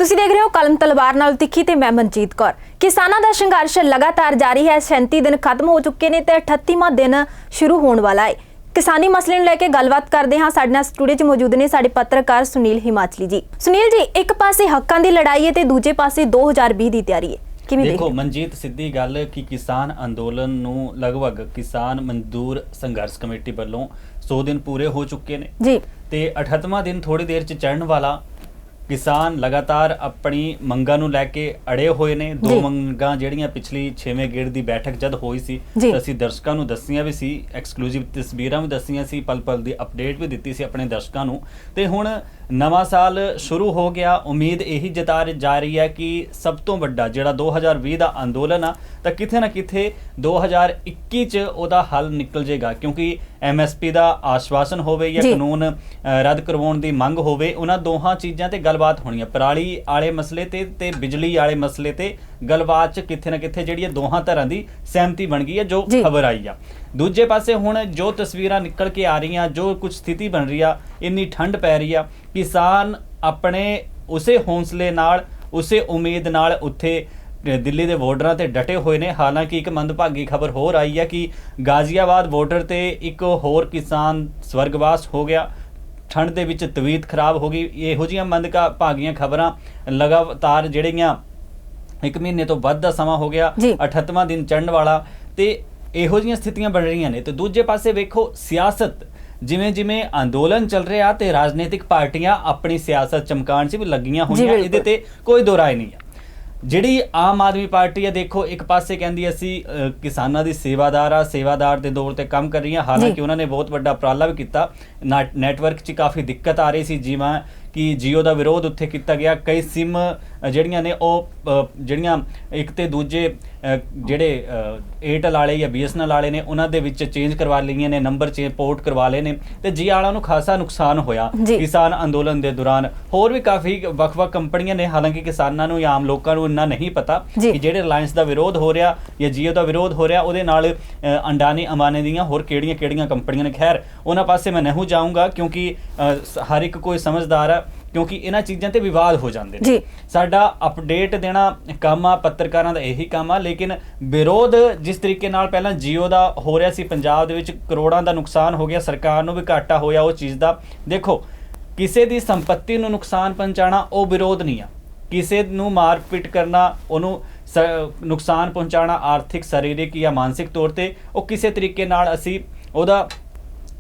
ਤੁਸੀਂ ਦੇਖ ਰਹੇ ਹੋ ਕਲਮ ਤਲਵਾਰ ਨਾਲ ਤਿੱਖੀ ਤੇ ਮੈਂ ਮਨਜੀਤ ਕੌਰ। ਕਿਸਾਨਾਂ ਦਾ ਸੰਘਰਸ਼ ਲਗਾਤਾਰ ਜਾਰੀ ਹੈ। 37 ਦਿਨ ਖਤਮ ਹੋ ਚੁੱਕੇ ਨੇ ਤੇ 38ਵਾਂ ਦਿਨ ਸ਼ੁਰੂ ਹੋਣ ਵਾਲਾ ਹੈ। किसानी मसले ਨੂੰ ਲੈ ਕੇ ਗੱਲਬਾਤ ਕਰਦੇ ਹਾਂ। ਸਾਡੇ ਨਾਲ ਸਟੂਡੀਓ 'ਚ ਮੌਜੂਦ ਨੇ ਸਾਡੇ ਪੱਤਰਕਾਰ ਸੁਨੀਲ ਹਿਮਾਚਲੀ ਜੀ। ਸੁਨੀਲ ਜੀ, ਇੱਕ ਪਾਸੇ ਹੱਕਾਂ ਦੀ ਲੜਾਈ ਹੈ ਤੇ ਦੂਜੇ ਪਾਸੇ 2020 ਦੀ ਤਿਆਰੀ ਹੈ। ਕਿਵੇਂ देखो मनजीत सीधी गल कि किसान अंदोलन नूं लगभग किसान मजदूर संघर्ष कमेटी वालों 100 दिन पूरे हो चुके ने जी ते 38वां दिन थोड़ी देर च चढ़न वाला। किसान लगातार अपनी मंगां नूं लैके अड़े होए ने। दो मंगां जिहड़ियां पिछली 6वें गेड़ दी बैठक जद होई सी तां असीं दर्शकां नूं दस्सियां भी सी, एक्सक्लूसिव तस्वीरां भी दस्सियां सी, पल पल दी अपडेट भी दित्ती सी अपने दर्शकां नूं। ते हुण नवां साल शुरू हो गया। उम्मीद यही जता जा रही है कि सब तो वड्डा जिहड़ा 2020 दा अंदोलन आ तां किथे ना किथे 2021 च ओहदा हल निकल जाएगा, क्योंकि MSP दा आश्वासन होवे या कानून रद्द करवाउण दी मंग होवे, उन्हां दोहां चीज़ां ते गलबात होनी है। पराली आले मसले ते बिजली आले मसले ते गलबात च किथे ना किथे जिहड़ी दोहां धरां दी सहमति बन गई है, जो खबर आई आ। दूजे पासे हुण जो तस्वीरां निकल के आ रही, जो कुछ स्थिति बन रही आ, इन्नी ठंड पै रही आ, किसान अपने उसे हौसले नाल उसे उम्मीद नाल उत्थे दिल्ली के बॉर्डर से डटे हुए ने। हालांकि एक मंदभागी खबर होर आई है कि गाजियाबाद बॉर्डर से एक होर किसान स्वर्गवास हो गया। ठंड के विच तबीयत खराब हो गई। इहो जिहियां मंदभागियां खबरां लगातार जिहड़ियां एक महीने तो वध दा समा हो गया, 38वां दिन चढ़न वाला, ते इहो जिहियां स्थितियां बन रही ने। तो दूजे पासे वेखो सियासत जिमें जिमें अंदोलन चल रहा ते राजनीतिक पार्टियां अपनी सियासत चमकाण च भी लगियां होईयां, इहदे ते कोई दो राय नहीं है। ਜਿਹੜੀ आम आदमी पार्टी है, देखो एक पासे कहती असी किसानों की सेवादार आ, सेवादार के दौर पर काम कर रही हैं। हालांकि उन्होंने बहुत बड़ा उपराला भी किया। नैटवर्क च काफ़ी दिक्कत आ रही सी, जिवें कि जियो का विरोध उत्थे किया गया। कई सिम ਜਿਹੜੀਆਂ ਨੇ ਉਹ ਜਿਹੜੀਆਂ ਇੱਕ ਤੇ ਦੂਜੇ ਜਿਹੜੇ ਏਅਰਟੈਲ ਵਾਲੇ ਜਾਂ BSNL ਵਾਲੇ ਨੇ ਉਹਨਾਂ ਦੇ ਵਿੱਚ ਚੇਂਜ ਕਰਵਾ ਲਈਆਂ ਨੇ, ਨੰਬਰ ਚੇਂਜ ਪੋਰਟ ਕਰਵਾ ਲਏ ਨੇ, ਤੇ ਜੀ ਵਾਲਿਆਂ ਨੂੰ ਖਾਸਾ ਨੁਕਸਾਨ ਹੋਇਆ ਕਿਸਾਨ ਅੰਦੋਲਨ ਦੇ ਦੌਰਾਨ। ਹੋਰ ਵੀ ਕਾਫੀ ਵੱਖ-ਵੱਖ ਕੰਪਨੀਆਂ ਨੇ। ਹਾਲਾਂਕਿ ਕਿਸਾਨਾਂ ਨੂੰ ਜਾਂ ਆਮ ਲੋਕਾਂ ਨੂੰ ਇੰਨਾ ਨਹੀਂ ਪਤਾ ਕਿ ਜਿਹੜੇ ਰਿਲਾਇੰਸ ਦਾ ਵਿਰੋਧ ਹੋ ਰਿਹਾ ਜਾਂ ਜੀਓ ਦਾ ਵਿਰੋਧ ਹੋ ਰਿਹਾ, ਉਹਦੇ ਨਾਲ ਅੰਡਾਨੀ ਅੰਬਾਨੀ ਦੀਆਂ ਹੋਰ ਕਿਹੜੀਆਂ ਕੰਪਨੀਆਂ ਨੇ। ਖੈਰ ਉਹਨਾਂ ਪਾਸੇ ਮੈਂ ਨਹੀਂ ਜਾਊਂਗਾ, ਕਿਉਂਕਿ ਹਰ ਇੱਕ ਕੋਈ ਸਮਝਦਾਰ ਆ, क्योंकि इन्हां चीज़ों ते विवाद हो जाते हैं। साडा अपडेट देना काम आ, पत्रकारां दा यही काम आ। लेकिन विरोध जिस तरीके नाल पहलां जियो दा हो रहा सी, पंजाब दे विच करोड़ां दा नुकसान हो गया, सरकार नूं भी घाटा होया उस चीज़ दा। देखो किसी दी संपत्ति नूं नुकसान पहुँचाना वो विरोध नहीं आ। किसी नूं मारपीट करना, उहनूं नुकसान पहुँचाना आर्थिक शारीरिक या मानसिक तौर पर, वो किसी तरीके नाल असीं उहदा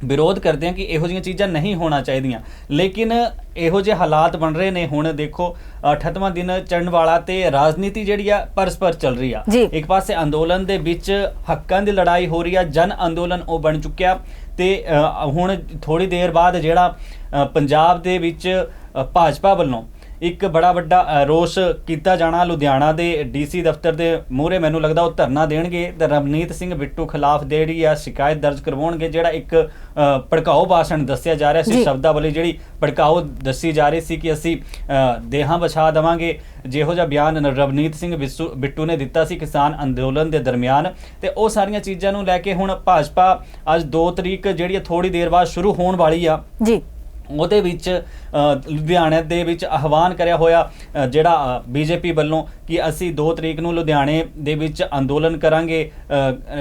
विरोध करते हैं कि इहो जिहियां चीज़ां नहीं होना चाहिए। लेकिन इहो जे हालात बन रहे ने। हुण देखो 38वां दिन चढ़न वाला ते राजनीति जिहड़ी आ परस्पर चल रही आ। एक पासे अंदोलन दे विच हक्कां दी लड़ाई हो रही आ, जन अंदोलन वो बन चुक्या। ते हुण थोड़ी देर बाद जिहड़ा पंजाब दे विच भाजपा वल्लों एक बड़ा वड्डा रोष किया जाना। लुधियाना के DC दफ्तर के मूहरे मैनूं लगदा वो धरना देणगे ते रवनीत सिंह बिट्टू खिलाफ जिहड़ी आ शिकायत दर्ज करवाउणगे। जिहड़ा एक भड़काऊ भाषण दस्सिया जा रहा सी, शब्दावली जिहड़ी भड़काऊ दस्सी जा रही सी कि असीं देहां बछा देवांगे, जिहो जिहा बयान रवनीत सिंह बिट्टू ने दिता सी किसान अंदोलन के दरमियान। ते वो सारियां चीज़ां नूं लैके हुण भाजपा अज 2 तरीक जिहड़ी थोड़ी देर बाद शुरू होण वाली आ जी, ਉਹਦੇ ਵਿੱਚ ਲੁਧਿਆਣੇ ਦੇ ਵਿੱਚ ਆਹਵਾਨ ਕਰਿਆ ਹੋਇਆ ਜਿਹੜਾ BJP ਵੱਲੋਂ ਕਿ ਅਸੀਂ 2 ਤਰੀਕ ਨੂੰ ਲੁਧਿਆਣੇ ਦੇ ਵਿੱਚ ਅੰਦੋਲਨ ਕਰਾਂਗੇ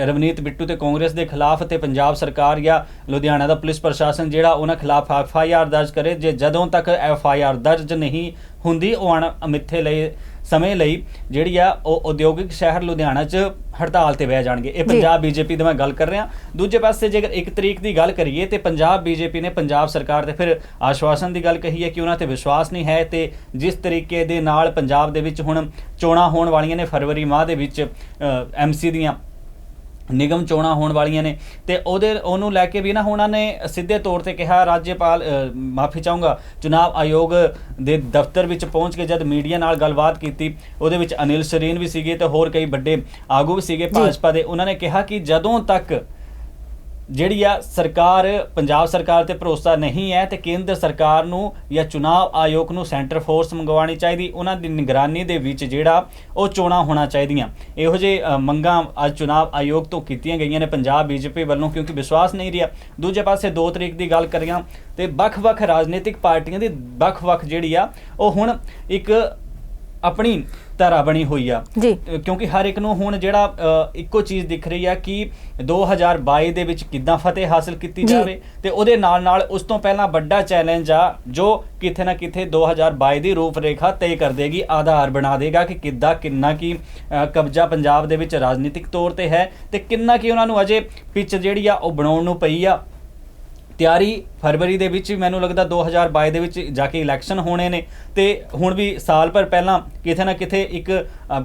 ਰਵਨੀਤ ਬਿੱਟੂ ਤੇ ਕਾਂਗਰਸ ਦੇ ਖਿਲਾਫ। ਤੇ ਪੰਜਾਬ ਸਰਕਾਰ ਜਾਂ ਲੁਧਿਆਣਾ ਦਾ ਪੁਲਿਸ ਪ੍ਰਸ਼ਾਸਨ ਜਿਹੜਾ ਉਹਨਾਂ ਖਿਲਾਫ FIR ਦਰਜ ਕਰੇ। ਜੇ ਜਦੋਂ ਤੱਕ FIR ਦਰਜ ਨਹੀਂ ਹੁੰਦੀ, ਉਹ ਅਣਮਿੱਥੇ ਲਈ ਸਮੇਂ ਲਈ ਜਿਹੜੀ ਆ ਉਹ ਉਦਯੋਗਿਕ ਸ਼ਹਿਰ ਲੁਧਿਆਣਾ 'ਚ ਹੜਤਾਲ ਤੇ ਬਹਿ ਜਾਣਗੇ। ਇਹ ਪੰਜਾਬ BJP ਦੀ ਮੈਂ ਗੱਲ ਕਰ ਰਿਹਾ। ਦੂਜੇ ਪਾਸੇ ਜੇਕਰ 1 ਤਰੀਕ ਦੀ ਗੱਲ ਕਰੀਏ ਤੇ ਪੰਜਾਬ BJP ਨੇ ਪੰਜਾਬ ਸਰਕਾਰ ਦੇ ਫਿਰ ਆਸ਼ਵਾਸਨ ਦੀ ਗੱਲ ਕਹੀ ਹੈ ਕਿ ਉਹਨਾਂ ਤੇ ਵਿਸ਼ਵਾਸ ਨਹੀਂ ਹੈ। ਤੇ ਜਿਸ ਤਰੀਕੇ ਦੇ ਨਾਲ ਪੰਜਾਬ ਦੇ ਵਿੱਚ ਹੁਣ ਚੋਣਾਂ ਹੋਣ ਵਾਲੀਆਂ ਨੇ, ਫਰਵਰੀ ਮਾਹ ਦੇ ਵਿੱਚ MC ਦੀਆਂ ਨਿਗਮ ਚੋਣਾਂ ਹੋਣ ਵਾਲੀਆਂ ਨੇ, ਤੇ ਉਹਨੂੰ ਲੈ ਕੇ ਵੀ ਨਾ ਉਹਨਾਂ ਨੇ ਸਿੱਧੇ ਤੌਰ ਤੇ ਕਿਹਾ। ਰਾਜਪਾਲ ਮਾਫੀ ਚਾਹੂੰਗਾ ਚੁਣਾਵ ਆਯੋਗ ਦੇ ਦਫ਼ਤਰ ਵਿੱਚ ਪਹੁੰਚ ਕੇ ਜਦ ਮੀਡੀਆ ਨਾਲ ਗੱਲਬਾਤ ਕੀਤੀ, ਉਹਦੇ ਵਿੱਚ ਅਨਿਲ ਸ਼ਰੀਨ ਵੀ ਸੀਗੇ ਤੇ ਹੋਰ ਕਈ ਵੱਡੇ ਆਗੂ ਵੀ ਸੀਗੇ ਭਾਜਪਾ ਦੇ। ਉਹਨਾਂ ਨੇ ਕਿਹਾ ਕਿ ਜਦੋਂ ਤੱਕ ਜਿਹੜੀ ਆ ਸਰਕਾਰ ਪੰਜਾਬ ਸਰਕਾਰ ਤੇ ਭਰੋਸਾ ਨਹੀਂ ਹੈ ਤੇ ਕੇਂਦਰ ਸਰਕਾਰ ਨੂੰ ਜਾਂ ਚੁਣਾਵ ਆਯੋਗ ਨੂੰ ਸੈਂਟਰ ਫੋਰਸ ਮੰਗਵਾਉਣੀ ਚਾਹੀਦੀ। ਉਹਨਾਂ ਦੀ ਨਿਗਰਾਨੀ ਦੇ ਵਿੱਚ ਜਿਹੜਾ ਉਹ ਚੋਣਾਂ ਹੋਣਾ ਚਾਹੀਦੀਆਂ। ਇਹੋ ਜਿਹੇ ਮੰਗਾਂ ਅੱਜ ਚੁਣਾਵ ਆਯੋਗ ਤੋਂ ਕੀਤੀਆਂ ਗਈਆਂ ਨੇ ਪੰਜਾਬ BJP ਵੱਲੋਂ, ਕਿਉਂਕਿ ਵਿਸ਼ਵਾਸ ਨਹੀਂ ਰਿਹਾ। ਦੂਜੇ ਪਾਸੇ 2 ਤਰੀਕ ਦੀ ਗੱਲ ਕਰੀਆਂ ਤੇ ਵੱਖ-ਵੱਖ ਰਾਜਨੀਤਿਕ ਪਾਰਟੀਆਂ ਦੀ ਵੱਖ-ਵੱਖ ਜਿਹੜੀ ਆ ਉਹ ਹੁਣ ਇੱਕ ਆਪਣੀ ਧਾਰਾ ਬਣੀ ਹੋਈ ਆ ਜੀ। ਕਿਉਂਕਿ ਹਰ ਇੱਕ ਨੂੰ ਹੁਣ ਜਿਹੜਾ ਇੱਕੋ ਚੀਜ਼ ਦਿਖ ਰਹੀ ਆ ਕਿ 2022 ਦੇ ਵਿੱਚ ਕਿੱਦਾਂ ਫਤਿਹ ਹਾਸਲ ਕੀਤੀ ਜਾਵੇ, ਤੇ ਉਹਦੇ ਨਾਲ ਨਾਲ ਉਸ ਤੋਂ ਪਹਿਲਾਂ ਵੱਡਾ ਚੈਲੰਜ ਆ ਜੋ ਕਿਤੇ ਨਾ ਕਿਤੇ 2022 ਦੀ ਰੂਪ ਰੇਖਾ ਤੈਅ ਕਰ ਦੇਗੀ, ਆਧਾਰ ਬਣਾ ਦੇਗਾ ਕਿ ਕਿੱਦਾਂ ਕਿੰਨਾ ਕੀ ਕਬਜ਼ਾ ਪੰਜਾਬ ਦੇ ਵਿੱਚ ਰਾਜਨੀਤਿਕ ਤੌਰ ਤੇ ਹੈ ਤੇ ਕਿੰਨਾ ਕੀ ਉਹਨਾਂ ਨੂੰ ਅਜੇ ਪਿੱਚ ਜਿਹੜੀ ਆ ਉਹ ਬਣਾਉਣ ਨੂੰ ਪਈ ਆ। ਤਿਆਰੀ ਫਰਵਰੀ ਦੇ ਵਿੱਚ ਮੈਨੂੰ ਲੱਗਦਾ 2022 ਦੇ ਵਿੱਚ ਜਾ ਕੇ ਇਲੈਕਸ਼ਨ ਹੋਣੇ ਨੇ, ਤੇ ਹੁਣ ਵੀ ਸਾਲ ਭਰ ਪਹਿਲਾਂ ਕਿਤੇ ਨਾ ਕਿਤੇ ਇੱਕ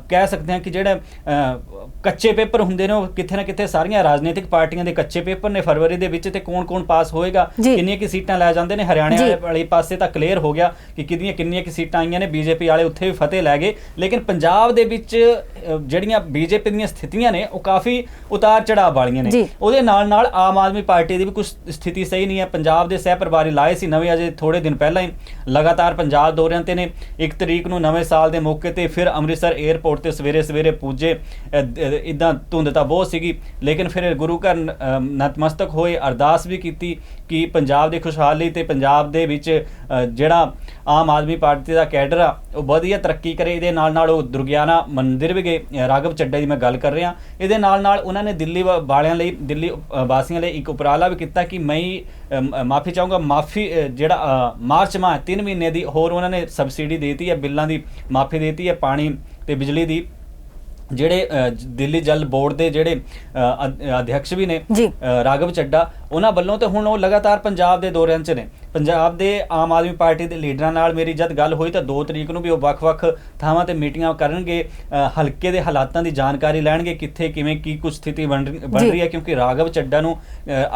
ਕਹਿ ਸਕਦੇ ਹਾਂ ਕਿ ਜਿਹੜੇ ਕੱਚੇ ਪੇਪਰ ਹੁੰਦੇ ਨੇ ਉਹ ਕਿਤੇ ਨਾ ਕਿਤੇ ਸਾਰੀਆਂ ਰਾਜਨੀਤਿਕ ਪਾਰਟੀਆਂ ਦੇ ਕੱਚੇ ਪੇਪਰ ਨੇ ਫਰਵਰੀ ਦੇ ਵਿੱਚ, ਤੇ ਕੌਣ ਪਾਸ ਹੋਏਗਾ, ਕਿੰਨੀਆਂ ਕੀ ਸੀਟਾਂ ਲੈ ਜਾਂਦੇ ਨੇ। ਹਰਿਆਣੇ ਵਾਲੇ ਪਾਸੇ ਤਾਂ ਕਲੀਅਰ ਹੋ ਗਿਆ ਕਿ ਕਿੰਨੀਆਂ ਕੀ ਸੀਟਾਂ ਆਈਆਂ ਨੇ, ਬੀਜੇਪੀ ਵਾਲੇ ਉੱਥੇ ਵੀ ਫਤਿਹ ਲੈ ਗਏ, ਲੇਕਿਨ ਪੰਜਾਬ ਦੇ ਵਿੱਚ ਜਿਹੜੀਆਂ ਬੀਜੇਪੀ ਦੀਆਂ ਸਥਿਤੀਆਂ ਨੇ ਉਹ ਕਾਫੀ ਉਤਾਰ ਚੜਾਅ ਵਾਲੀਆਂ ਨੇ। ਉਹਦੇ ਨਾਲ ਆਮ ਆਦਮੀ ਪਾਰਟੀ ਦੀ ਵੀ ਕੁਝ ਸਥਿਤੀ ਸਹੀ ਨਹੀਂ ਹੈ। ਪੰਜਾਬ ਦੇ ਸਹਿ ਪ੍ਰਭਾਰੀ ਲਾਏ ਸੀ ਨਵੇਂ, ਅਜੇ ਥੋੜੇ ਦਿਨ ਪਹਿਲਾਂ ਹੀ ਲਗਾਤਾਰ ਪੰਜਾਬ ਦੌਰਿਆਂ ਤੇ ਨੇ। 1 ਤਰੀਕ ਨੂੰ ਨਵੇਂ ਸਾਲ ਦੇ ਮੌਕੇ ਤੇ ਫਿਰ ਅੰਮ੍ਰਿਤਸਰ 에ਅਰਪੋਰਟ ਤੇ ਸਵੇਰੇ ਪੁੱਜੇ। ਇਦਾਂ ਧੁੰਦ ਤਾਂ ਬਹੁਤ ਸੀਗੀ, ਲੇਕਿਨ ਫਿਰ ਗੁਰੂ ਘਰ ਨਤਮਸਤਕ ਹੋਏ, ਅਰਦਾਸ ਵੀ ਕੀਤੀ ਕਿ ਪੰਜਾਬ ਦੀ ਖੁਸ਼ਹਾਲੀ ਤੇ ਪੰਜਾਬ ਦੇ ਵਿੱਚ ਜਿਹੜਾ ਆਮ ਆਦਮੀ ਪਾਰਟੀ ਦਾ ਕੈਡਰ ਆ ਉਹ ਵਧੀਆ ਤਰੱਕੀ ਕਰੇ। ਇਹਦੇ ਨਾਲ ਉਹ ਦੁਰਗਿਆਨਾ ਮੰਦਿਰ ਵੀ ਗਏ, ਰਾਘਵ ਚੱਡਾ ਦੀ ਮੈਂ ਗੱਲ ਕਰ ਰਿਹਾ। ਇਹਦੇ ਨਾਲ ਉਹਨਾਂ ਨੇ ਦਿੱਲੀ ਵਾਲਿਆਂ ਲਈ, ਦਿੱਲੀ ਵਾਸੀਆਂ ਲਈ ਇੱਕ ਉਪਰਾਲਾ ਵੀ ਕੀਤਾ ਕਿ ਮਾਫੀ ਚਾਹੂੰਗਾ, ਜਿਹੜਾ ਮਾਰਚ ਮਾਹ 3 ਮਹੀਨੇ ਦੀ ਹੋਰ ਉਹਨਾਂ ਨੇ ਸਬਸਿਡੀ ਦੇਤੀ ਹੈ, ਬਿੱਲਾਂ ਦੀ ਮਾਫੀ ਦੇਤੀ ਹੈ, ਪਾਣੀ ਤੇ ਬਿਜਲੀ ਦੀ। ਜਿਹੜੇ ਦਿੱਲੀ ਜਲ ਬੋਰਡ ਦੇ ਜਿਹੜੇ ਅਧਿਕਸ਼ ਵੀ ਨੇ ਰਾਘਵ ਚੱਡਾ, ਉਹਨਾਂ ਵੱਲੋਂ ਤੇ ਹੁਣ ਉਹ ਲਗਾਤਾਰ ਪੰਜਾਬ ਦੇ ਦੌਰਿਆਂ 'ਚ ਨੇ। ਪੰਜਾਬ ਦੇ ਆਮ ਆਦਮੀ ਪਾਰਟੀ ਦੇ ਲੀਡਰਾਂ ਨਾਲ ਮੇਰੀ ਜਦ ਗੱਲ ਹੋਈ ਤਾਂ 2 ਤਰੀਕ ਨੂੰ ਵੀ ਉਹ ਵੱਖ-ਵੱਖ ਥਾਵਾਂ ਤੇ ਮੀਟਿੰਗਾਂ ਕਰਨਗੇ, ਹਲਕੇ ਦੇ ਹਾਲਾਤਾਂ ਦੀ ਜਾਣਕਾਰੀ ਲੈਣਗੇ, ਕਿੱਥੇ ਕਿਵੇਂ ਕੀ ਕੁਝ ਸਥਿਤੀ ਬਣ ਰਹੀ ਹੈ, ਕਿਉਂਕਿ ਰਾਘਵ ਚੱਡਾ ਨੂੰ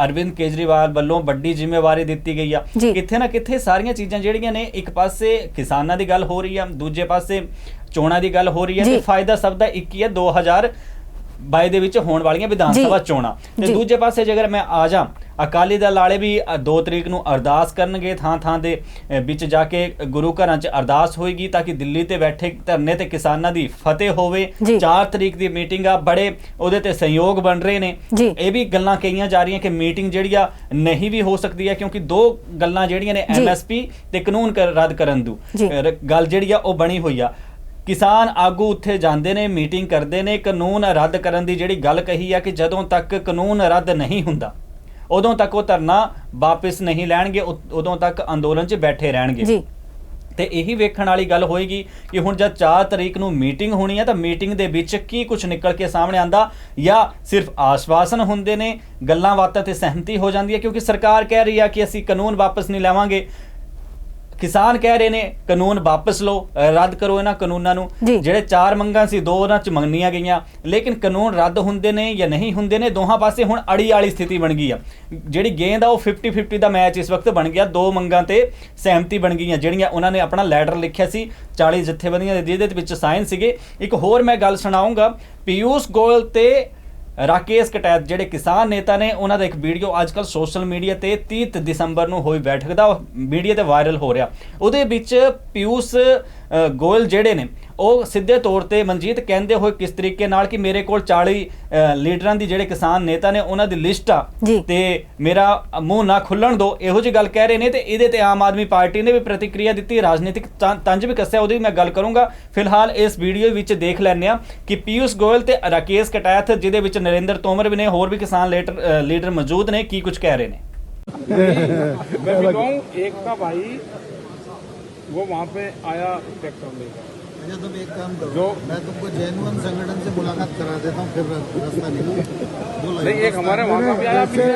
ਅਰਵਿੰਦ ਕੇਜਰੀਵਾਲ ਵੱਲੋਂ ਵੱਡੀ ਜ਼ਿੰਮੇਵਾਰੀ ਦਿੱਤੀ ਗਈ ਆ। ਕਿੱਥੇ ਨਾ ਕਿੱਥੇ ਸਾਰੀਆਂ ਚੀਜ਼ਾਂ ਜਿਹੜੀਆਂ ਨੇ, ਇੱਕ ਪਾਸੇ ਕਿਸਾਨਾਂ ਦੀ ਗੱਲ ਹੋ ਰਹੀ ਆ, ਦੂਜੇ ਪਾਸੇ ਚੋਣਾਂ ਦੀ ਗੱਲ ਹੋ ਰਹੀ ਹੈ, ਤੇ ਫਾਇਦਾ ਸਭ ਦਾ ਇੱਕ ਹੀ ਹੈ, 2022 ਦੇ ਵਿੱਚ ਹੋਣ ਵਾਲੀਆਂ ਵਿਧਾਨ ਸਭਾ ਚੋਣਾਂ। ਤੇ ਦੂਜੇ ਪਾਸੇ ਜੇਕਰ ਮੈਂ ਆ ਜਾ, ਅਕਾਲੀ ਦਲ ਵਾਲੇ ਵੀ 2 ਤਰੀਕ ਨੂੰ ਅਰਦਾਸ ਕਰਨਗੇ, ਥਾਂ ਦੇ ਵਿੱਚ ਜਾ ਕੇ ਗੁਰੂ ਘਰਾਂ 'ਚ ਅਰਦਾਸ ਹੋਏਗੀ ਤਾਂ ਕਿ ਦਿੱਲੀ ਤੇ ਬੈਠੇ ਧਰਨੇ ਤੇ ਕਿਸਾਨਾਂ ਦੀ ਫਤਿਹ ਹੋਵੇ। 4 ਤਰੀਕ ਦੀ ਮੀਟਿੰਗ ਆ, ਬੜੇ ਉਹਦੇ ਤੇ ਸਹਿਯੋਗ ਬਣ ਰਹੇ ਨੇ। ਇਹ ਵੀ ਗੱਲਾਂ ਕਹੀਆਂ ਜਾ ਰਹੀਆਂ ਕਿ ਮੀਟਿੰਗ ਜਿਹੜੀ ਆ ਨਹੀਂ ਵੀ ਹੋ ਸਕਦੀ ਹੈ, ਕਿਉਂਕਿ 2 ਗੱਲਾਂ ਜਿਹੜੀਆਂ ਨੇ MSP ਤੇ ਕਾਨੂੰਨ ਰੱਦ ਕਰਨ ਦੀ ਗੱਲ ਜਿਹੜੀ ਆ ਉਹ ਬਣੀ ਹੋਈ ਆ। ਕਿਸਾਨ ਆਗੂ ਉੱਥੇ ਜਾਂਦੇ ਨੇ, ਮੀਟਿੰਗ ਕਰਦੇ ਨੇ, ਕਾਨੂੰਨ ਰੱਦ ਕਰਨ ਦੀ ਜਿਹੜੀ ਗੱਲ ਕਹੀ ਆ ਕਿ ਜਦੋਂ ਤੱਕ ਕਾਨੂੰਨ ਰੱਦ ਨਹੀਂ ਹੁੰਦਾ ਉਦੋਂ ਤੱਕ ਉਹ ਧਰਨਾ ਵਾਪਸ ਨਹੀਂ ਲੈਣਗੇ, ਉਦੋਂ ਤੱਕ ਅੰਦੋਲਨ 'ਚ ਬੈਠੇ ਰਹਿਣਗੇ। ਤੇ ਇਹੀ ਵੇਖਣ ਵਾਲੀ ਗੱਲ ਹੋਏਗੀ ਕਿ ਹੁਣ ਜਦ 4 ਤਰੀਕ ਨੂੰ ਮੀਟਿੰਗ ਹੋਣੀ ਹੈ ਤਾਂ ਮੀਟਿੰਗ ਦੇ ਵਿੱਚ ਕੀ ਕੁਝ ਨਿਕਲ ਕੇ ਸਾਹਮਣੇ ਆਂਦਾ, ਜਾਂ ਸਿਰਫ ਆਸ਼ਵਾਸਨ ਹੁੰਦੇ ਨੇ, ਗੱਲਾਂ ਬਾਤਾਂ ਤੇ ਸਹਿਮਤੀ ਹੋ ਜਾਂਦੀ ਹੈ। ਕਿਉਂਕਿ ਸਰਕਾਰ ਕਹਿ ਰਹੀ ਆ ਕਿ ਅਸੀਂ ਕਾਨੂੰਨ ਵਾਪਸ ਨਹੀਂ ਲੈਵਾਂਗੇ, ਕਿਸਾਨ ਕਹਿ ਰਹੇ ਨੇ ਕਾਨੂੰਨ ਵਾਪਸ ਲਓ, ਰੱਦ ਕਰੋ ਇਹਨਾਂ ਕਾਨੂੰਨਾਂ ਨੂੰ। ਜਿਹੜੇ 4 ਮੰਗਾਂ ਸੀ 2 ਉਹਨਾਂ 'ਚ ਮੰਗੀਆਂ ਗਈਆਂ, ਲੇਕਿਨ ਕਾਨੂੰਨ ਰੱਦ ਹੁੰਦੇ ਨੇ ਜਾਂ ਨਹੀਂ ਹੁੰਦੇ ਨੇ, ਦੋਹਾਂ ਪਾਸੇ ਹੁਣ ਅੜੀ ਵਾਲੀ ਸਥਿਤੀ ਬਣ ਗਈ ਆ। ਜਿਹੜੀ ਗੇਂਦ ਆ ਉਹ 50-50 ਦਾ ਮੈਚ ਇਸ ਵਕਤ ਬਣ ਗਿਆ। 2 ਮੰਗਾਂ ਤੇ ਸਹਿਮਤੀ ਬਣ ਗਈਆਂ, ਜਿਹੜੀਆਂ ਉਹਨਾਂ ਨੇ ਆਪਣਾ ਲੈਟਰ ਲਿਖਿਆ ਸੀ 40 ਜਥੇਬੰਦੀਆਂ ਦੇ, ਜਿਹਦੇ ਵਿੱਚ ਸਾਈਨ ਸੀਗੇ। ਇੱਕ ਹੋਰ ਮੈਂ ਗੱਲ ਸੁਣਾਉਂਗਾ, ਪੀਯੂਸ਼ ਗੋਇਲ ਤੇ ਰਾਕੇਸ਼ ਕਟੈਤ ਜਿਹੜੇ ਕਿਸਾਨ ਨੇਤਾ ਨੇ, ਉਹਨਾਂ ਦਾ ਇੱਕ ਵੀਡੀਓ ਅੱਜ ਕੱਲ੍ਹ ਸੋਸ਼ਲ ਮੀਡੀਆ ਤੇ 30 ਦਸੰਬਰ ਨੂੰ ਹੋਈ ਬੈਠਕ ਦਾ ਮੀਡੀਆ ਤੇ ਵਾਇਰਲ ਹੋ ਰਿਹਾ। ਉਹਦੇ ਵਿੱਚ ਪੀਯੂਸ਼ ਗੋਇਲ ਜਿਹੜੇ ਨੇ ਉਹ ਸਿੱਧੇ ਤੌਰ ਤੇ ਮਨਜੀਤ ਕਹਿੰਦੇ ਹੋਏ ਕਿਸ ਤਰੀਕੇ ਨਾਲ ਕਿ ਮੇਰੇ ਕੋਲ 40 ਲੀਡਰਾਂ ਦੀ ਜਿਹੜੇ ਕਿਸਾਨ ਨੇਤਾ ਨੇ ਉਹਨਾਂ ਦੀ ਲਿਸਟ ਆ ਤੇ ਮੇਰਾ ਮੂੰਹ ਨਾ ਖੁੱਲਣ ਦਿਓ, ਇਹੋ ਜਿਹੀ ਗੱਲ ਕਹਿ ਰਹੇ ਨੇ। ਤੇ ਇਹਦੇ ਤੇ ਆਮ ਆਦਮੀ ਪਾਰਟੀ ਨੇ ਵੀ ਪ੍ਰਤੀਕਿਰਿਆ ਦਿੱਤੀ, ਰਾਜਨੀਤਿਕ ਤੰਜ ਵੀ ਕੱਸਿਆ, ਉਹਦੀ ਵੀ ਮੈਂ ਗੱਲ ਕਰੂੰਗਾ। ਫਿਲਹਾਲ ਇਸ ਵੀਡੀਓ ਵਿੱਚ ਦੇਖ ਲੈਂਦੇ ਆ ਕਿ ਪੀਯੂਸ਼ ਗੋਇਲ ਤੇ ਰਾਕੇਸ਼ ਕਟੈਤ, ਜਿਹਦੇ ਵਿੱਚ ਨਰਿੰਦਰ ਤੋਮਰ ਵੀ ਨੇ, ਹੋਰ ਵੀ ਕਿਸਾਨ ਲੀਡਰ ਮੌਜੂਦ ਨੇ, ਕੀ ਕੁਝ ਕਹਿ ਰਹੇ ਨੇ। मैं भी कहूँ, एक था भाई वो वहाँ पे आया ट्रैक्टर लेकर। अच्छा, तुम एक काम करो, मैं तुमको जेन्युइन संगठन से मुलाकात करा देता हूँ, फिर रास्ता निकालो। नहीं, एक हमारे वहाँ का भी आया, पीछे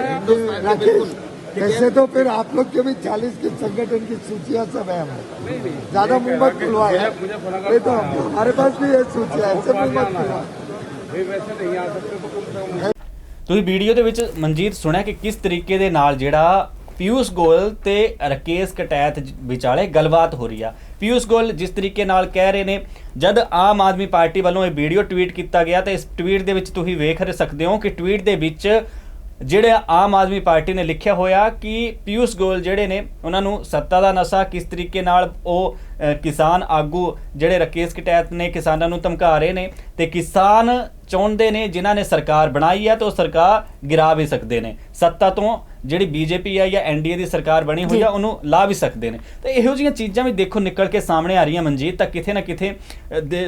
आया। ऐसे तो फिर आप लोग के भी 40 के संगठन की सूचियाँ सब है हमारे, ज्यादा मुँह मत खुलवाए। नहीं तो हमारे पास भी ये सूचियाँ है, ऐसे मुँह मत खुलवाए। वैसे नहीं आ सकते तो कम से कम। ਤੁਸੀਂ ਵੀਡੀਓ ਦੇ ਵਿੱਚ ਮਨਜੀਤ ਸੁਣਿਆ ਕਿ ਕਿਸ ਤਰੀਕੇ ਦੇ ਨਾਲ ਜਿਹੜਾ ਪੀਯੂਸ਼ ਗੋਇਲ ਤੇ ਰਾਕੇਸ਼ ਕਟੈਤ ਵਿਚਾਲੇ ਗੱਲਬਾਤ ਹੋ ਰਹੀ ਆ। ਪੀਯੂਸ਼ ਗੋਇਲ ਜਿਸ ਤਰੀਕੇ ਨਾਲ ਕਹਿ ਰਹੇ ਨੇ, ਜਦ ਆਮ ਆਦਮੀ ਪਾਰਟੀ ਵੱਲੋਂ ਇਹ ਵੀਡੀਓ ਟਵੀਟ ਕੀਤਾ ਗਿਆ ਤਾਂ ਇਸ ਟਵੀਟ ਦੇ ਵਿੱਚ ਤੁਸੀਂ ਵੇਖ ਸਕਦੇ ਹੋ ਕਿ ਟਵੀਟ ਦੇ ਵਿੱਚ ਜਿਹੜੇ ਆਮ ਆਦਮੀ ਪਾਰਟੀ ਨੇ ਲਿਖਿਆ ਹੋਇਆ ਕਿ ਪੀਯੂਸ਼ ਗੋਇਲ ਜਿਹੜੇ ਨੇ ਉਹਨਾਂ ਨੂੰ ਸੱਤਾ ਦਾ ਨਸ਼ਾ, ਕਿਸ ਤਰੀਕੇ ਨਾਲ ਉਹ ਕਿਸਾਨ ਆਗੂ ਜਿਹੜੇ ਰਾਕੇਸ਼ ਕਟੈਤ ਨੇ ਕਿਸਾਨਾਂ ਨੂੰ ਧਮਕਾ ਰਹੇ ਨੇ, ਤੇ ਕਿਸਾਨ ਚਾਹੁੰਦੇ ਨੇ ਜਿਨ੍ਹਾਂ ਨੇ ਸਰਕਾਰ ਬਣਾਈ ਹੈ ਤਾਂ ਉਹ ਸਰਕਾਰ ਗਿਰਾ ਵੀ ਸਕਦੇ ਨੇ, ਸੱਤਾ ਤੋਂ ਜਿਹੜੀ ਬੀਜੇਪੀ ਹੈ ਜਾਂ ਐਨਡੀਏ ਦੀ ਸਰਕਾਰ ਬਣੀ ਹੋਈ ਆ ਉਹਨੂੰ ਲਾ ਵੀ ਸਕਦੇ ਨੇ। ਤੇ ਇਹੋ ਜਿਹੀਆਂ ਚੀਜ਼ਾਂ ਵੀ ਦੇਖੋ ਨਿਕਲ ਕੇ ਸਾਹਮਣੇ ਆ ਰਹੀਆਂ ਮਨਜੀਤ। ਤਾਂ ਕਿਤੇ ਨਾ ਕਿਤੇ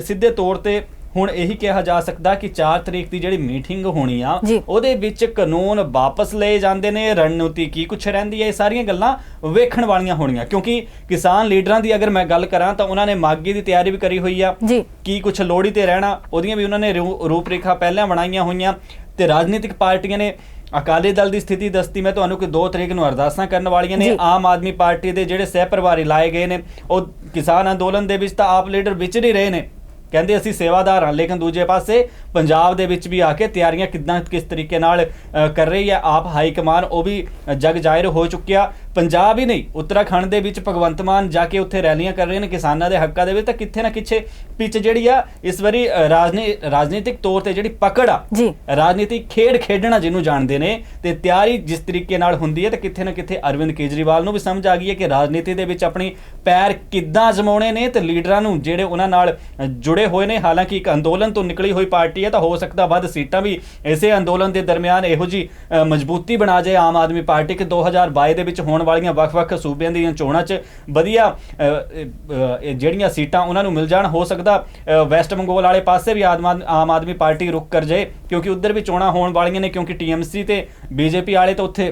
ਸਿੱਧੇ ਤੌਰ ਤੇ ਹੁਣ ਇਹੀ ਕਿਹਾ ਜਾ ਸਕਦਾ ਕਿ 4 ਤਰੀਕ ਦੀ ਜਿਹੜੀ ਮੀਟਿੰਗ ਹੋਣੀ ਆ ਉਹਦੇ ਵਿੱਚ ਕਾਨੂੰਨ ਵਾਪਸ ਲਏ ਜਾਂਦੇ ਨੇ, ਰਣਨੀਤੀ ਕੀ ਕੁਛ ਰਹਿੰਦੀ ਹੈ, ਇਹ ਸਾਰੀਆਂ ਗੱਲਾਂ ਵੇਖਣ ਵਾਲੀਆਂ ਹੋਣੀਆਂ। ਕਿਉਂਕਿ ਕਿਸਾਨ ਲੀਡਰਾਂ ਦੀ ਅਗਰ ਮੈਂ ਗੱਲ ਕਰਾਂ ਤਾਂ ਉਹਨਾਂ ਨੇ ਮਾਘੀ ਦੀ ਤਿਆਰੀ ਵੀ ਕਰੀ ਹੋਈ ਆ, ਕੀ ਕੁਛ ਲੋਹੜੀ ਤੇ ਰਹਿਣਾ ਉਹਦੀਆਂ ਵੀ ਉਹਨਾਂ ਨੇ ਰੂਪਰੇਖਾ ਪਹਿਲਾਂ ਬਣਾਈਆਂ ਹੋਈਆਂ। ਤੇ ਰਾਜਨੀਤਿਕ ਪਾਰਟੀਆਂ ਨੇ ਅਕਾਲੀ ਦਲ ਦੀ ਸਥਿਤੀ ਦੱਸਤੀ ਮੈਂ ਤੁਹਾਨੂੰ ਕਿ 2 ਤਰੀਕ ਨੂੰ ਅਰਦਾਸਾਂ ਕਰਨ ਵਾਲੀਆਂ ਨੇ। ਆਮ ਆਦਮੀ ਪਾਰਟੀ ਦੇ ਜਿਹੜੇ ਸਹਿ ਪ੍ਰਭਾਰੀ ਲਾਏ ਗਏ ਨੇ ਉਹ ਕਿਸਾਨ ਅੰਦੋਲਨ ਦੇ ਵਿੱਚ ਤਾਂ ਆਪ ਲੀਡਰ ਵਿਚਰ ਹੀ ਰਹੇ ਨੇ, ਕਹਿੰਦੇ ਅਸੀਂ ਸੇਵਾਦਾਰ ਹਾਂ। ਲੇਕਿਨ ਦੂਜੇ ਪਾਸੇ ਪੰਜਾਬ ਦੇ ਵਿੱਚ ਵੀ ਆ ਕੇ ਤਿਆਰੀਆਂ ਕਿਸ ਤਰੀਕੇ ਨਾਲ ਕਰ ਰਹੀ ਹੈ ਆਪ ਹਾਈ ਕਮਾਨ, ਉਹ ਵੀ ਜਗ ਜ਼ਾਹਿਰ ਹੋ ਚੁੱਕਿਆ। ਪੰਜਾਬ ਹੀ ਨਹੀਂ ਉੱਤਰਾਖੰਡ ਦੇ ਵਿੱਚ ਭਗਵੰਤ ਮਾਨ ਜਾ ਕੇ ਉੱਥੇ ਰੈਲੀਆਂ ਕਰ ਰਹੇ ਨੇ ਕਿਸਾਨਾਂ ਦੇ ਹੱਕਾਂ ਦੇ ਵਿੱਚ। ਤਾਂ ਕਿੱਥੇ ਨਾ ਕਿੱਥੇ ਪਿੱਛ ਜਿਹੜੀ ਆ ਇਸ ਵਾਰੀ ਰਾਜਨੀਤਿਕ ਤੌਰ ਤੇ ਜਿਹੜੀ ਪਕੜ ਆ, ਰਾਜਨੀਤਿਕ ਖੇਡ ਖੇਡਣਾ ਜਿਹਨੂੰ ਜਾਣਦੇ ਨੇ, ਤੇ ਤਿਆਰੀ ਜਿਸ ਤਰੀਕੇ ਨਾਲ ਹੁੰਦੀ ਹੈ, ਤੇ ਕਿੱਥੇ ਨਾ ਕਿੱਥੇ ਅਰਵਿੰਦ ਕੇਜਰੀਵਾਲ ਨੂੰ ਵੀ ਸਮਝ ਆ ਗਈ ਹੈ ਕਿ ਰਾਜਨੀਤੀ ਦੇ ਵਿੱਚ ਆਪਣੀ ਪੈਰ ਕਿੱਦਾਂ ਜਮਾਉਣੇ ਨੇ। ਤੇ ਲੀਡਰਾਂ ਨੂੰ ਜਿਹੜੇ ਉਹਨਾਂ ਨਾਲ ਜੁੜੇ ਹੋਏ ਨੇ, ਹਾਲਾਂਕਿ ਇੱਕ ਅੰਦੋਲਨ ਤੋਂ ਨਿਕਲੀ ਹੋਈ ਪਾਰਟੀ ਹੈ ਤਾਂ ਹੋ ਸਕਦਾ ਵੱਧ ਸੀਟਾਂ ਵੀ ਇਸੇ ਅੰਦੋਲਨ ਦੇ ਦਰਮਿਆਨ ਇਹੋ ਜੀ ਮਜ਼ਬੂਤੀ ਬਣਾ ਜਾਏ ਆਮ ਆਦਮੀ ਪਾਰਟੀ ਕਿ 2022 ਦੇ ਵਿੱਚ ਹੋਣ ਵਾਲੀਆਂ ਵੱਖ-ਵੱਖ ਸੂਬਿਆਂ ਦੀਆਂ ਚੋਣਾਂ 'ਚ ਵਧੀਆ ਜਿਹੜੀਆਂ ਸੀਟਾਂ ਉਹਨਾਂ ਨੂੰ ਮਿਲ ਜਾਣ। ਹੋ ਸਕਦਾ ਵੈਸਟ ਬੰਗਾਲ ਵਾਲੇ ਪਾਸੇ ਵੀ ਆਮ ਆਦਮੀ ਪਾਰਟੀ ਰੁਕ ਕਰ ਜਾਏ ਕਿਉਂਕਿ ਉੱਧਰ ਵੀ ਚੋਣਾਂ ਹੋਣ ਵਾਲੀਆਂ ਨੇ, ਕਿਉਂਕਿ TMC ਤੇ BJP ਵਾਲੇ ਤਾਂ ਉੱਥੇ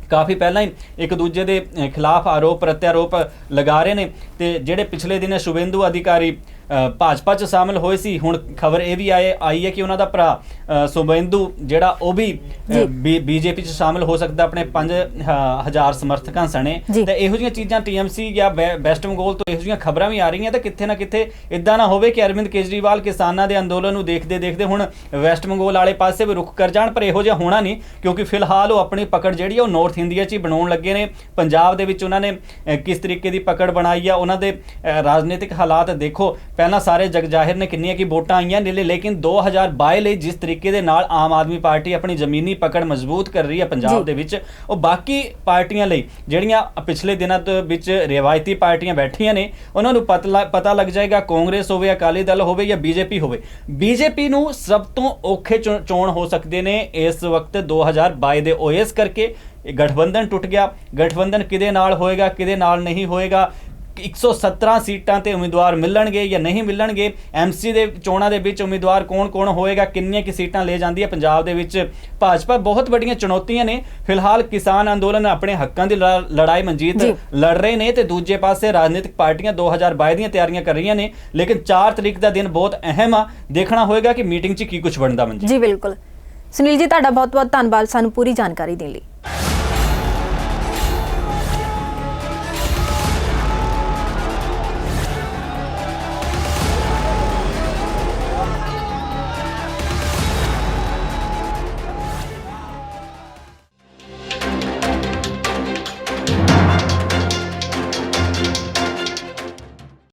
ਕਾਫੀ ਪਹਿਲਾਂ ਹੀ ਇੱਕ ਦੂਜੇ ਦੇ ਖਿਲਾਫ ਆਰੋਪ ਪ੍ਰਤਿਆਰੋਪ ਲਗਾ ਰਹੇ ਨੇ। ਤੇ ਜਿਹੜੇ ਪਿਛਲੇ ਦਿਨ ਸ਼ੁਭੇਂਦੂ ਅਧਿਕਾਰੀ ਭਾਜਪਾ 'ਚ ਸ਼ਾਮਿਲ ਹੋਏ ਸੀ, ਹੁਣ ਖਬਰ ਇਹ ਵੀ ਆਈ ਹੈ ਕਿ ਉਹਨਾਂ ਦਾ ਭਰਾ ਸ਼ੁਭੇਂਦੂ ਜਿਹੜਾ ਉਹ ਵੀ BJP 'ਚ ਸ਼ਾਮਿਲ ਹੋ ਸਕਦਾ ਆਪਣੇ 5000 ਸਮਰਥਕਾਂ ਸਣੇ। ਤੇ ਇਹੋ ਜਿਹੀਆਂ ਚੀਜ਼ਾਂ TMC ਜਾਂ ਵੈਸਟ ਬੰਗਾਲ ਤੋਂ ਇਹੋ ਜਿਹੀਆਂ ਖਬਰਾਂ ਵੀ ਆ ਰਹੀਆਂ। ਤਾਂ ਕਿੱਥੇ ਨਾ ਕਿੱਥੇ ਇਦਾਂ ਨਾ ਹੋਵੇ ਕਿ ਅਰਵਿੰਦ ਕੇਜਰੀਵਾਲ ਕਿਸਾਨਾਂ ਦੇ ਅੰਦੋਲਨ ਨੂੰ ਦੇਖਦੇ ਹੁਣ ਵੈਸਟ ਬੰਗਾਲ ਵਾਲੇ ਪਾਸੇ ਵੀ ਰੁਕ ਕਰ ਜਾਣ, ਪਰ ਇਹੋ ਜਿਹਾ ਹੋਣਾ ਨਹੀਂ ਕਿਉਂਕਿ ਫਿਲਹਾਲ ਉਹ ਆਪਣੀ ਪਕੜ ਜਿਹੜੀ ਉਹ ਨਾਰਥ ਇੰਡੀਆ 'ਚ ਹੀ ਬਣਾਉਣ ਲੱਗੇ ਨੇ। ਪੰਜਾਬ ਦੇ ਵਿੱਚ ਉਹਨਾਂ ਨੇ ਕਿਸ ਤਰੀਕੇ ਦੀ ਪਕੜ ਬਣਾਈ ਆ, ਉਹਨਾਂ ਦੇ ਰਾਜਨੀਤਿਕ ਹਾਲਾਤ ਦੇਖੋ। ਪਹਿਲਾਂ ਸਾਰੇ ਜਗ ਜ਼ਾਹਿਰ ਨੇ ਕਿੰਨੀਆਂ ਕੀ ਵੋਟਾਂ ਆਈਆਂ ਨੇ, ਲੇਕਿਨ 2022 ਲਈ ਜਿਸ ਤਰੀਕੇ ਦੇ ਨਾਲ ਆਮ ਆਦਮੀ ਪਾਰਟੀ ਆਪਣੀ ਜ਼ਮੀਨੀ ਪਕੜ ਮਜ਼ਬੂਤ ਕਰ ਰਹੀ ਹੈ ਪੰਜਾਬ ਦੇ ਵਿੱਚ, ਉਹ ਬਾਕੀ ਪਾਰਟੀਆਂ ਲਈ ਜਿਹੜੀਆਂ ਪਿਛਲੇ ਦਿਨਾਂ ਦੇ ਵਿੱਚ ਰਿਵਾਇਤੀ ਪਾਰਟੀਆਂ ਬੈਠੀਆਂ ਨੇ ਉਹਨਾਂ ਨੂੰ ਪਤਾ ਲੱਗ ਜਾਏਗਾ। ਕਾਂਗਰਸ ਹੋਵੇ, ਅਕਾਲੀ ਦਲ ਹੋਵੇ ਜਾਂ BJP ਹੋਵੇ, BJP ਨੂੰ ਸਭ ਤੋਂ ਔਖੇ ਚੋਣ ਹੋ ਸਕਦੇ ਨੇ ਇਸ ਵਕਤ 2022 ਦੇ OAS ਕਰਕੇ। ਗਠਬੰਧਨ ਟੁੱਟ ਗਿਆ, ਗਠਬੰਧਨ ਕਿਹਦੇ ਨਾਲ ਹੋਏਗਾ ਕਿਹਦੇ ਨਾਲ ਨਹੀਂ ਹੋਏਗਾ, 117 ਸੀਟਾਂ ਤੇ ਉਮੀਦਵਾਰ ਮਿਲਣਗੇ ਜਾਂ ਨਹੀਂ ਮਿਲਣਗੇ, MC ਦੇ ਚੋਣਾਂ ਦੇ ਵਿੱਚ ਉਮੀਦਵਾਰ ਕੌਣ ਹੋਏਗਾ, ਕਿੰਨੀਆਂ ਕਿ ਸੀਟਾਂ ਲੈ ਜਾਂਦੀ ਹੈ ਪੰਜਾਬ ਦੇ ਵਿੱਚ ਭਾਜਪਾ। ਬਹੁਤ ਵੱਡੀਆਂ ਚੁਣੌਤੀਆਂ ਨੇ। ਫਿਲਹਾਲ ਕਿਸਾਨ ਅੰਦੋਲਨ ਆਪਣੇ ਹੱਕਾਂ ਦੀ ਲੜਾਈ ਮਨਜੀਤ ਲੜ ਰਹੇ ਨੇ ਤੇ ਦੂਜੇ ਪਾਸੇ ਰਾਜਨੀਤਿਕ ਪਾਰਟੀਆਂ 2022 ਦੀਆਂ ਤਿਆਰੀਆਂ ਕਰ ਰਹੀਆਂ ਨੇ। ਲੇਕਿਨ 4 ਤਰੀਕ ਦਾ ਦਿਨ ਬਹੁਤ ਅਹਿਮ ਆ, ਦੇਖਣਾ ਹੋਏਗਾ ਕਿ ਮੀਟਿੰਗ 'ਚ ਕੀ ਕੁਝ ਬਣਦਾ ਮਨਜੀਤ। ਜੀ ਬਿਲਕੁਲ ਸੁਨੀਲ ਜੀ, ਤੁਹਾਡਾ ਬਹੁਤ ਬਹੁਤ ਧੰਨਵਾਦ ਸਾਨੂੰ ਪੂਰੀ ਜਾਣਕਾਰੀ ਦੇਣ ਲਈ।